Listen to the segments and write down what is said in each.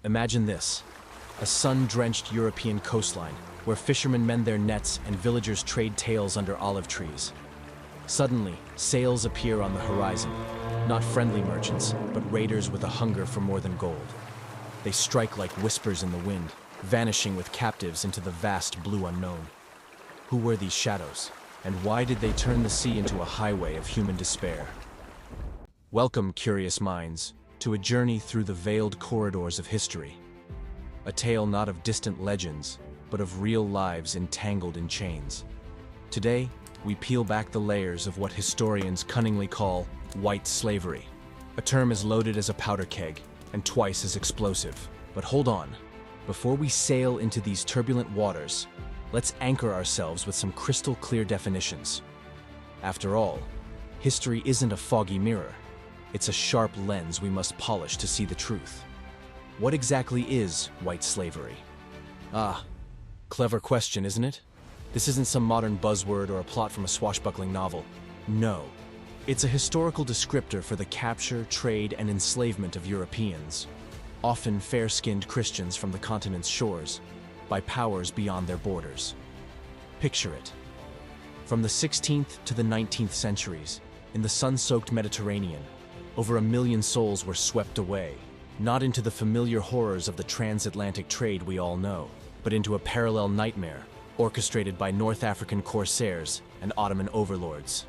Imagine this, a sun-drenched European coastline where fishermen mend their nets and villagers trade tales under olive trees. Suddenly, sails appear on the horizon, not friendly merchants, but raiders with a hunger for more than gold. They strike like whispers in the wind, vanishing with captives into the vast blue unknown. Who were these shadows, and why did they turn the sea into a highway of human despair? Welcome, curious minds, to a journey through the veiled corridors of history. A tale not of distant legends, but of real lives entangled in chains. Today, we peel back the layers of what historians cunningly call white slavery. A term as loaded as a powder keg, and twice as explosive. But hold on. Before we sail into these turbulent waters, let's anchor ourselves with some crystal clear definitions. After all, history isn't a foggy mirror. It's a sharp lens we must polish to see the truth. What exactly is white slavery? Ah, clever question, isn't it? This isn't some modern buzzword or a plot from a swashbuckling novel. No, it's a historical descriptor for the capture, trade, and enslavement of Europeans, often fair-skinned Christians from the continent's shores, by powers beyond their borders. Picture it. From the 16th to the 19th centuries, in the sun-soaked Mediterranean, over 1 million souls were swept away, not into the familiar horrors of the transatlantic trade we all know, but into a parallel nightmare orchestrated by North African corsairs and Ottoman overlords.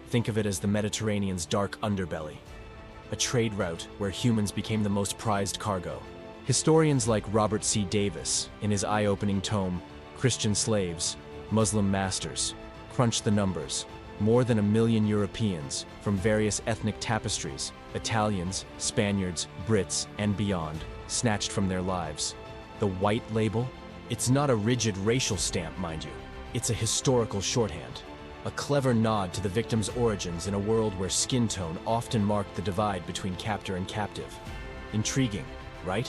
Think of it as the Mediterranean's dark underbelly, a trade route where humans became the most prized cargo. Historians like Robert C. Davis, in his eye-opening tome, Christian Slaves, Muslim Masters, crunch the numbers. More than 1 million Europeans, from various ethnic tapestries, Italians, Spaniards, Brits, and beyond, snatched from their lives. The white label? It's not a rigid racial stamp, mind you. It's a historical shorthand. A clever nod to the victim's origins in a world where skin tone often marked the divide between captor and captive. Intriguing, right?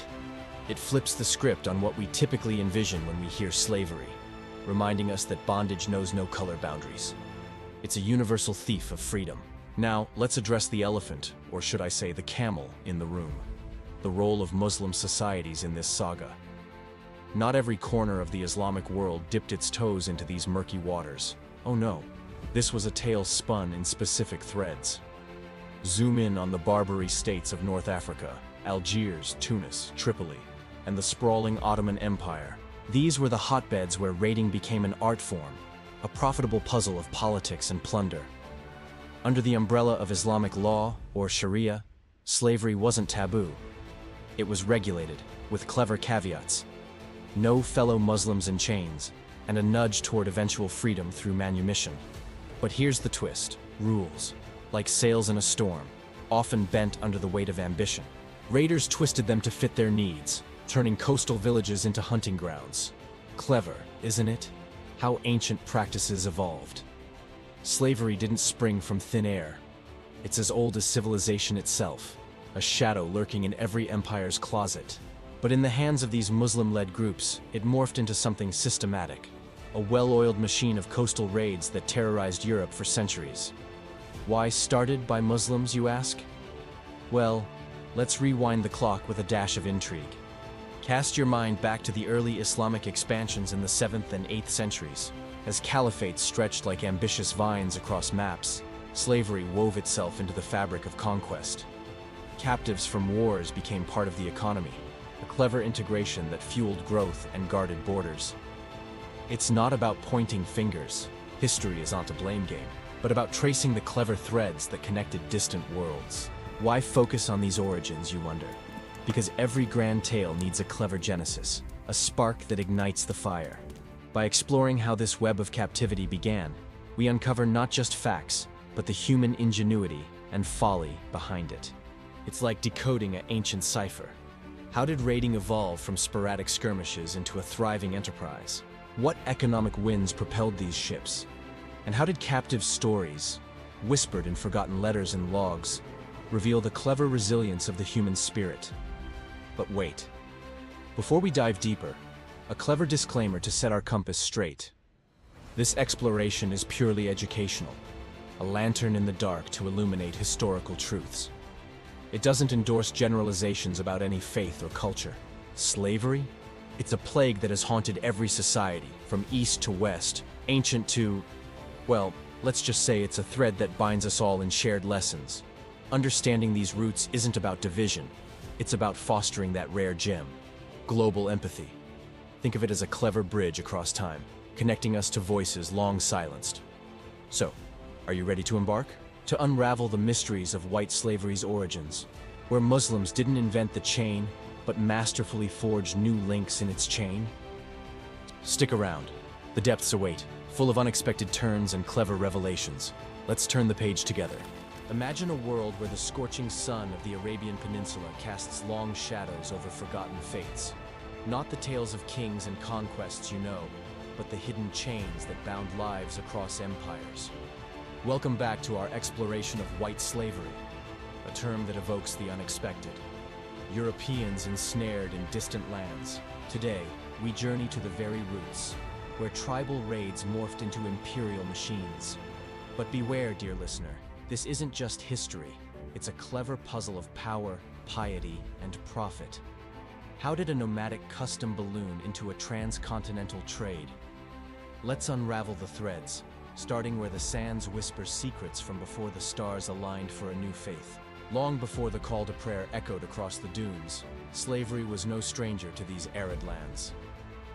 It flips the script on what we typically envision when we hear slavery, reminding us that bondage knows no color boundaries. It's a universal thief of freedom. Now, let's address the elephant, or should I say the camel, in the room. The role of Muslim societies in this saga. Not every corner of the Islamic world dipped its toes into these murky waters. Oh no, this was a tale spun in specific threads. Zoom in on the Barbary states of North Africa, Algiers, Tunis, Tripoli, and the sprawling Ottoman Empire. These were the hotbeds where raiding became an art form, a profitable puzzle of politics and plunder. Under the umbrella of Islamic law, or Sharia, slavery wasn't taboo. It was regulated, with clever caveats. No fellow Muslims in chains, and a nudge toward eventual freedom through manumission. But here's the twist: rules, like sails in a storm, often bent under the weight of ambition. Raiders twisted them to fit their needs, turning coastal villages into hunting grounds. Clever, isn't it? How ancient practices evolved. Slavery didn't spring from thin air. It's as old as civilization itself, a shadow lurking in every empire's closet. But in the hands of these Muslim-led groups, it morphed into something systematic, a well-oiled machine of coastal raids that terrorized Europe for centuries. Why started by Muslims, you ask? Well, let's rewind the clock with a dash of intrigue. Cast your mind back to the early Islamic expansions in the 7th and 8th centuries. As caliphates stretched like ambitious vines across maps, slavery wove itself into the fabric of conquest. Captives from wars became part of the economy, a clever integration that fueled growth and guarded borders. It's not about pointing fingers, history isn't a blame game, but about tracing the clever threads that connected distant worlds. Why focus on these origins, you wonder? Because every grand tale needs a clever genesis, a spark that ignites the fire. By exploring how this web of captivity began, we uncover not just facts, but the human ingenuity and folly behind it. It's like decoding an ancient cipher. How did raiding evolve from sporadic skirmishes into a thriving enterprise? What economic winds propelled these ships? And how did captive stories, whispered in forgotten letters and logs, reveal the clever resilience of the human spirit? But wait. Before we dive deeper, a clever disclaimer to set our compass straight. This exploration is purely educational, a lantern in the dark to illuminate historical truths. It doesn't endorse generalizations about any faith or culture. Slavery? It's a plague that has haunted every society, from east to west, ancient to, well, let's just say it's a thread that binds us all in shared lessons. Understanding these roots isn't about division. It's about fostering that rare gem, global empathy. Think of it as a clever bridge across time, connecting us to voices long silenced. So, are you ready to embark? To unravel the mysteries of white slavery's origins, where Muslims didn't invent the chain, but masterfully forged new links in its chain? Stick around. The depths await, full of unexpected turns and clever revelations. Let's turn the page together. Imagine a world where the scorching sun of the Arabian Peninsula casts long shadows over forgotten fates. Not the tales of kings and conquests you know, but the hidden chains that bound lives across empires. Welcome back to our exploration of white slavery, a term that evokes the unexpected. Europeans ensnared in distant lands. Today, we journey to the very roots, where tribal raids morphed into imperial machines. But beware, dear listener, this isn't just history. It's a clever puzzle of power, piety, and profit. How did a nomadic custom balloon into a transcontinental trade? Let's unravel the threads, starting where the sands whisper secrets from before the stars aligned for a new faith. Long before the call to prayer echoed across the dunes, slavery was no stranger to these arid lands.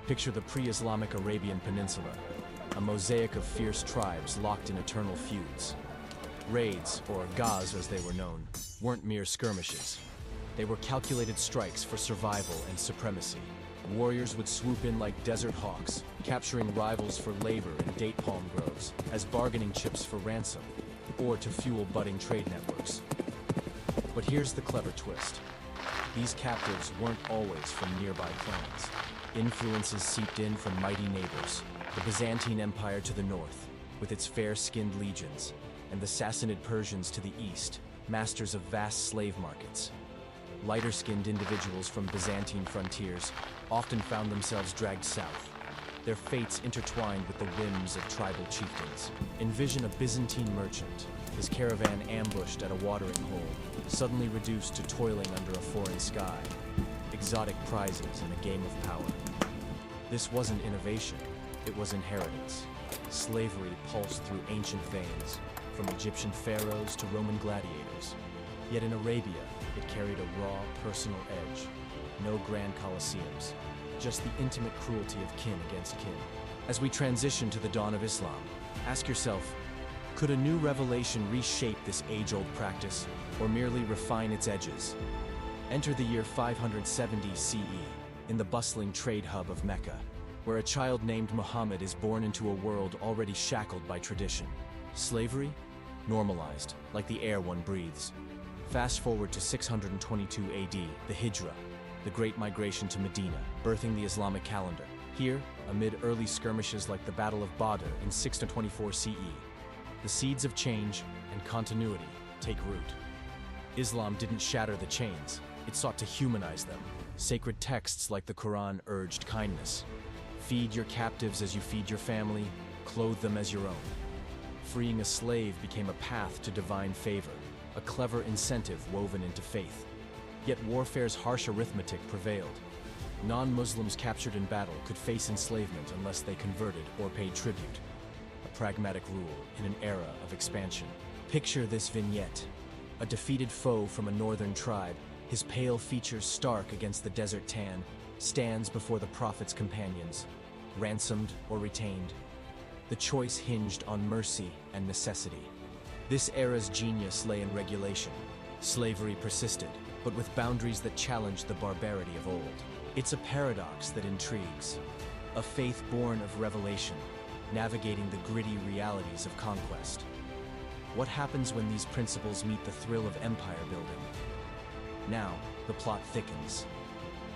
Picture the pre-Islamic Arabian Peninsula, a mosaic of fierce tribes locked in eternal feuds. Raids, or ghaz as they were known, weren't mere skirmishes. They were calculated strikes for survival and supremacy. Warriors would swoop in like desert hawks, capturing rivals for labor in date palm groves, as bargaining chips for ransom, or to fuel budding trade networks. But here's the clever twist. These captives weren't always from nearby clans. Influences seeped in from mighty neighbors, the Byzantine Empire to the north, with its fair-skinned legions, and the Sassanid Persians to the east, masters of vast slave markets. Lighter-skinned individuals from Byzantine frontiers often found themselves dragged south, their fates intertwined with the whims of tribal chieftains. Envision a Byzantine merchant, his caravan ambushed at a watering hole, suddenly reduced to toiling under a foreign sky, exotic prizes in a game of power. This wasn't innovation, it was inheritance. Slavery pulsed through ancient veins, from Egyptian pharaohs to Roman gladiators. Yet in Arabia, it carried a raw, personal edge. No grand colosseums, just the intimate cruelty of kin against kin. As we transition to the dawn of Islam, ask yourself, could a new revelation reshape this age-old practice, or merely refine its edges? Enter the year 570 CE, in the bustling trade hub of Mecca, where a child named Muhammad is born into a world already shackled by tradition. Slavery? Normalized, like the air one breathes. Fast forward to 622 AD, the Hijra, the Great Migration to Medina, birthing the Islamic calendar. Here, amid early skirmishes like the Battle of Badr in 624 CE, the seeds of change and continuity take root. Islam didn't shatter the chains, it sought to humanize them. Sacred texts like the Quran urged kindness. Feed your captives as you feed your family, clothe them as your own. Freeing a slave became a path to divine favor, a clever incentive woven into faith. Yet warfare's harsh arithmetic prevailed. Non-Muslims captured in battle could face enslavement unless they converted or paid tribute. A pragmatic rule in an era of expansion. Picture this vignette. A defeated foe from a northern tribe, his pale features stark against the desert tan, stands before the Prophet's companions, ransomed or retained. The choice hinged on mercy and necessity. This era's genius lay in regulation. Slavery persisted, but with boundaries that challenged the barbarity of old. It's a paradox that intrigues. A faith born of revelation, navigating the gritty realities of conquest. What happens when these principles meet the thrill of empire building? Now, the plot thickens.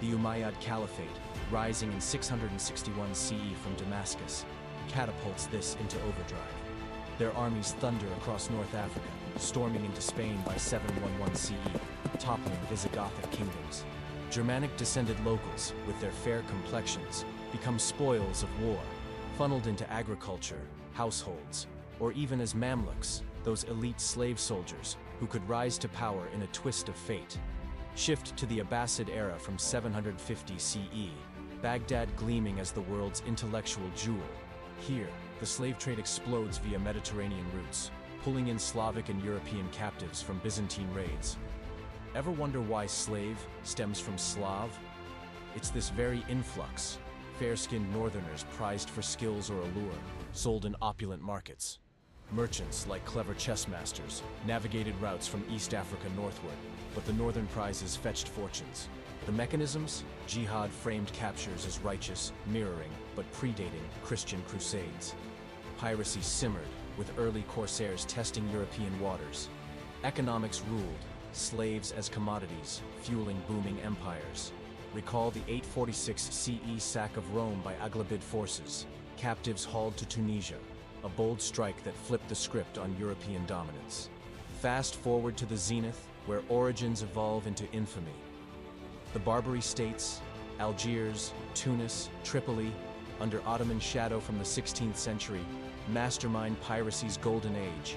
The Umayyad Caliphate, rising in 661 CE from Damascus, catapults this into overdrive. Their armies thunder across North Africa, storming into Spain by 711 CE, toppling Visigothic kingdoms. Germanic-descended locals, with their fair complexions, become spoils of war, funneled into agriculture, households, or even as Mamluks, those elite slave soldiers who could rise to power in a twist of fate. Shift to the Abbasid era from 750 CE, Baghdad gleaming as the world's intellectual jewel. Here, the slave trade explodes via Mediterranean routes, pulling in Slavic and European captives from Byzantine raids. Ever wonder why slave stems from Slav? It's this very influx. Fair-skinned northerners prized for skills or allure, sold in opulent markets. Merchants, like clever chess masters, navigated routes from East Africa northward, but the northern prizes fetched fortunes. The mechanisms? Jihad-framed captures as righteous, mirroring, but predating Christian crusades. Piracy simmered, with early corsairs testing European waters. Economics ruled, slaves as commodities, fueling booming empires. Recall the 846 CE sack of Rome by Aghlabid forces, captives hauled to Tunisia, a bold strike that flipped the script on European dominance. Fast forward to the zenith, where origins evolve into infamy. The Barbary states, Algiers, Tunis, Tripoli, under Ottoman shadow from the 16th century, mastermind piracy's golden age.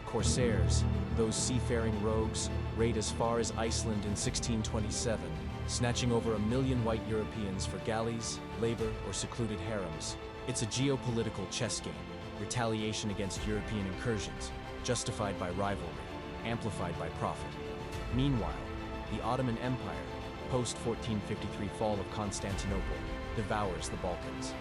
Corsairs, those seafaring rogues, raid as far as Iceland in 1627, snatching over 1 million white Europeans for galleys, labor, or secluded harems. It's a geopolitical chess game, retaliation against European incursions, justified by rivalry, amplified by profit. Meanwhile, the Ottoman Empire, post-1453 fall of Constantinople, devours the Balkans.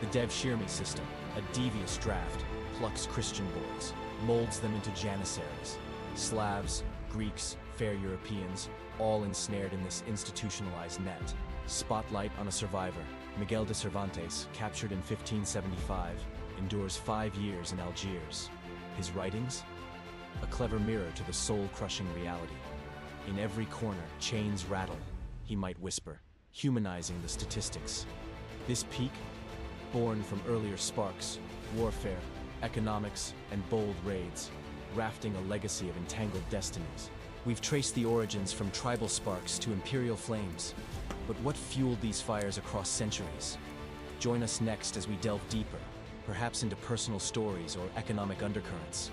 The Devshirme system, a devious draft, plucks Christian boys, molds them into janissaries. Slavs, Greeks, fair Europeans, all ensnared in this institutionalized net. Spotlight on a survivor, Miguel de Cervantes, captured in 1575, endures 5 years in Algiers. His writings? A clever mirror to the soul-crushing reality. In every corner, chains rattle, he might whisper, humanizing the statistics. This peak, born from earlier sparks, warfare, economics, and bold raids, rafting a legacy of entangled destinies. We've traced the origins from tribal sparks to imperial flames. But what fueled these fires across centuries? Join us next as we delve deeper, perhaps into personal stories or economic undercurrents.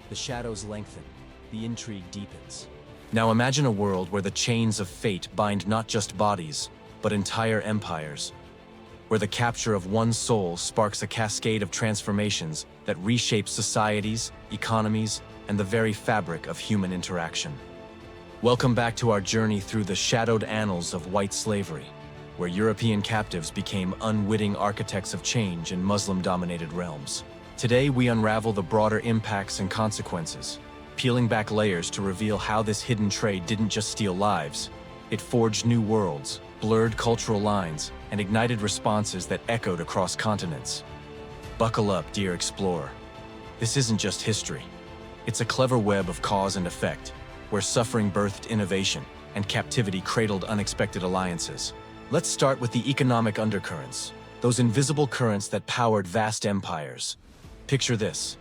The shadows lengthen, the intrigue deepens. Now imagine a world where the chains of fate bind not just bodies, but entire empires. Where the capture of one soul sparks a cascade of transformations that reshape societies, economies, and the very fabric of human interaction. Welcome back to our journey through the shadowed annals of white slavery, where European captives became unwitting architects of change in Muslim-dominated realms. Today, we unravel the broader impacts and consequences, peeling back layers to reveal how this hidden trade didn't just steal lives, it forged new worlds, blurred cultural lines, and ignited responses that echoed across continents. Buckle up, dear explorer. This isn't just history. It's a clever web of cause and effect, where suffering birthed innovation and captivity cradled unexpected alliances. Let's start with the economic undercurrents, those invisible currents that powered vast empires. Picture this: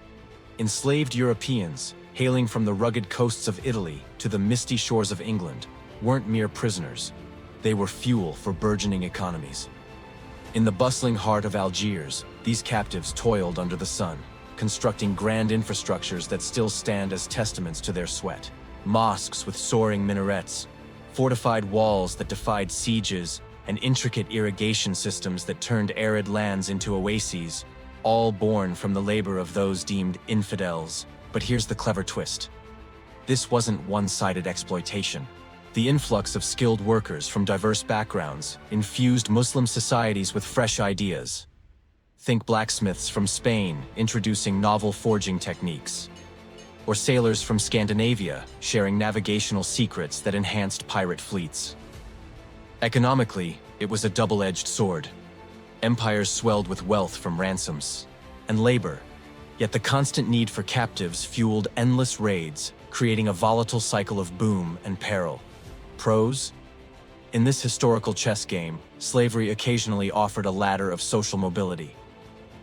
enslaved Europeans, hailing from the rugged coasts of Italy to the misty shores of England, weren't mere prisoners. They were fuel for burgeoning economies. In the bustling heart of Algiers, these captives toiled under the sun, constructing grand infrastructures that still stand as testaments to their sweat. Mosques with soaring minarets, fortified walls that defied sieges, and intricate irrigation systems that turned arid lands into oases, all born from the labor of those deemed infidels. But here's the clever twist. This wasn't one-sided exploitation. The influx of skilled workers from diverse backgrounds infused Muslim societies with fresh ideas. Think blacksmiths from Spain introducing novel forging techniques, or sailors from Scandinavia sharing navigational secrets that enhanced pirate fleets. Economically, it was a double-edged sword. Empires swelled with wealth from ransoms and labor, yet the constant need for captives fueled endless raids, creating a volatile cycle of boom and peril. Pros? In this historical chess game, slavery occasionally offered a ladder of social mobility.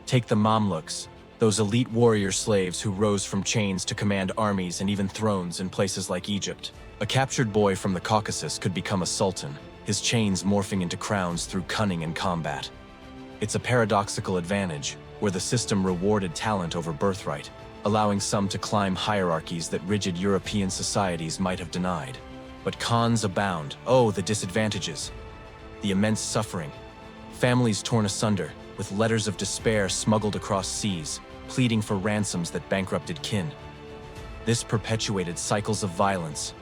Take the Mamluks, those elite warrior slaves who rose from chains to command armies and even thrones in places like Egypt. A captured boy from the Caucasus could become a sultan, his chains morphing into crowns through cunning and combat. It's a paradoxical advantage, where the system rewarded talent over birthright, allowing some to climb hierarchies that rigid European societies might have denied. But cons abound. Oh, the disadvantages. The immense suffering. Families torn asunder, with letters of despair smuggled across seas, pleading for ransoms that bankrupted kin. This perpetuated cycles of violence,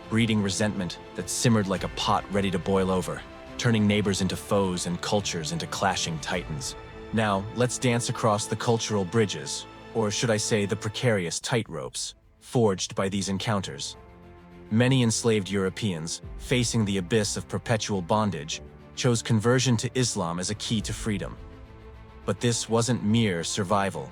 breeding resentment that simmered like a pot ready to boil over, turning neighbors into foes and cultures into clashing titans. Now, let's dance across the cultural bridges, or should I say the precarious tightropes, forged by these encounters. Many enslaved Europeans, facing the abyss of perpetual bondage, chose conversion to Islam as a key to freedom. But this wasn't mere survival.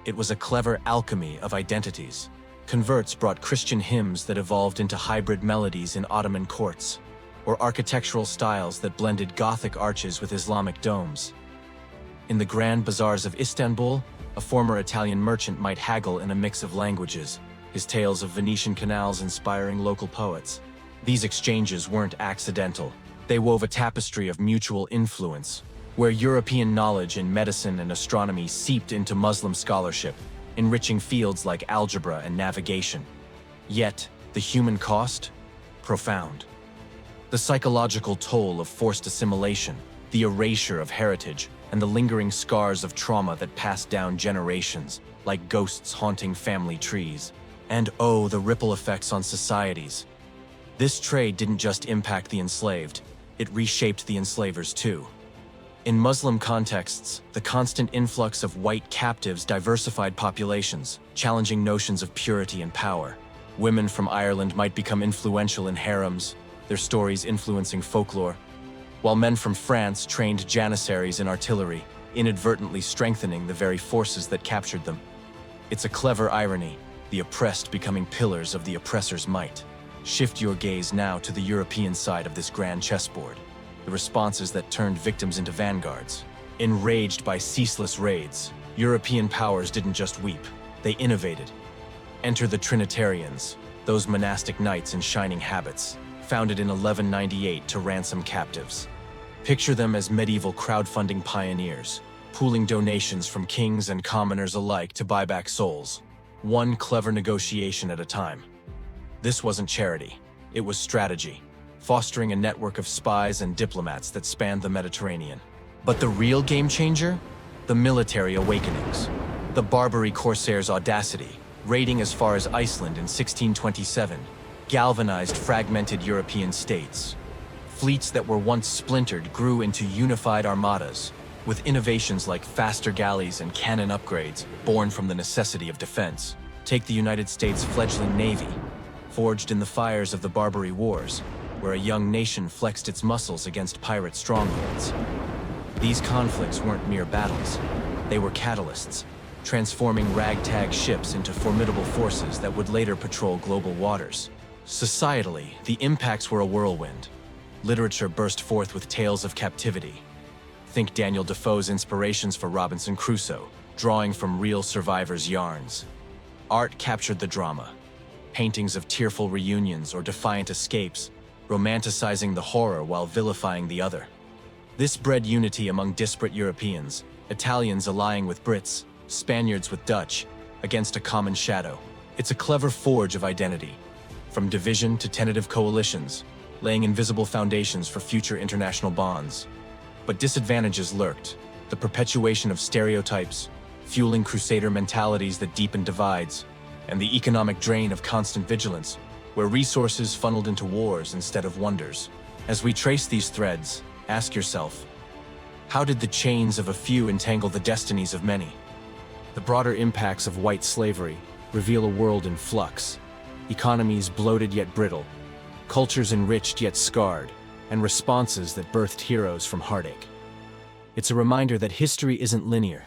It was a clever alchemy of identities. Converts brought Christian hymns that evolved into hybrid melodies in Ottoman courts, or architectural styles that blended Gothic arches with Islamic domes. In the grand bazaars of Istanbul, a former Italian merchant might haggle in a mix of languages, his tales of Venetian canals inspiring local poets. These exchanges weren't accidental. They wove a tapestry of mutual influence, where European knowledge in medicine and astronomy seeped into Muslim scholarship, enriching fields like algebra and navigation. Yet, the human cost? Profound. The psychological toll of forced assimilation, the erasure of heritage, and the lingering scars of trauma that passed down generations, like ghosts haunting family trees. And oh, the ripple effects on societies. This trade didn't just impact the enslaved, it reshaped the enslavers too. In Muslim contexts, the constant influx of white captives diversified populations, challenging notions of purity and power. Women from Ireland might become influential in harems, their stories influencing folklore, while men from France trained janissaries in artillery, inadvertently strengthening the very forces that captured them. It's a clever irony, the oppressed becoming pillars of the oppressor's might. Shift your gaze now to the European side of this grand chessboard. The responses that turned victims into vanguards. Enraged by ceaseless raids, European powers didn't just weep, they innovated. Enter the Trinitarians, those monastic knights in shining habits, founded in 1198 to ransom captives. Picture them as medieval crowdfunding pioneers, pooling donations from kings and commoners alike to buy back souls, one clever negotiation at a time. This wasn't charity, it was strategy, fostering a network of spies and diplomats that spanned the Mediterranean. But the real game changer? The military awakenings. The Barbary corsairs' audacity, raiding as far as Iceland in 1627, galvanized fragmented European states. Fleets that were once splintered grew into unified armadas, with innovations like faster galleys and cannon upgrades born from the necessity of defense. Take the United States' fledgling navy, forged in the fires of the Barbary Wars, where a young nation flexed its muscles against pirate strongholds. These conflicts weren't mere battles. They were catalysts, transforming ragtag ships into formidable forces that would later patrol global waters. Societally, the impacts were a whirlwind. Literature burst forth with tales of captivity. Think Daniel Defoe's inspirations for Robinson Crusoe, drawing from real survivors' yarns. Art captured the drama. Paintings of tearful reunions or defiant escapes, romanticizing the horror while vilifying the other. This bred unity among disparate Europeans, Italians allying with Brits, Spaniards with Dutch, against a common shadow. It's a clever forge of identity, from division to tentative coalitions, laying invisible foundations for future international bonds. But disadvantages lurked, the perpetuation of stereotypes, fueling crusader mentalities that deepen divides, and the economic drain of constant vigilance, where resources funneled into wars instead of wonders. As we trace these threads, ask yourself, how did the chains of a few entangle the destinies of many? The broader impacts of white slavery reveal a world in flux, economies bloated yet brittle, cultures enriched yet scarred, and responses that birthed heroes from heartache. It's a reminder that history isn't linear.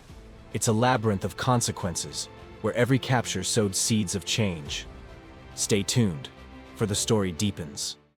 It's a labyrinth of consequences, where every capture sowed seeds of change. Stay tuned, for the story deepens.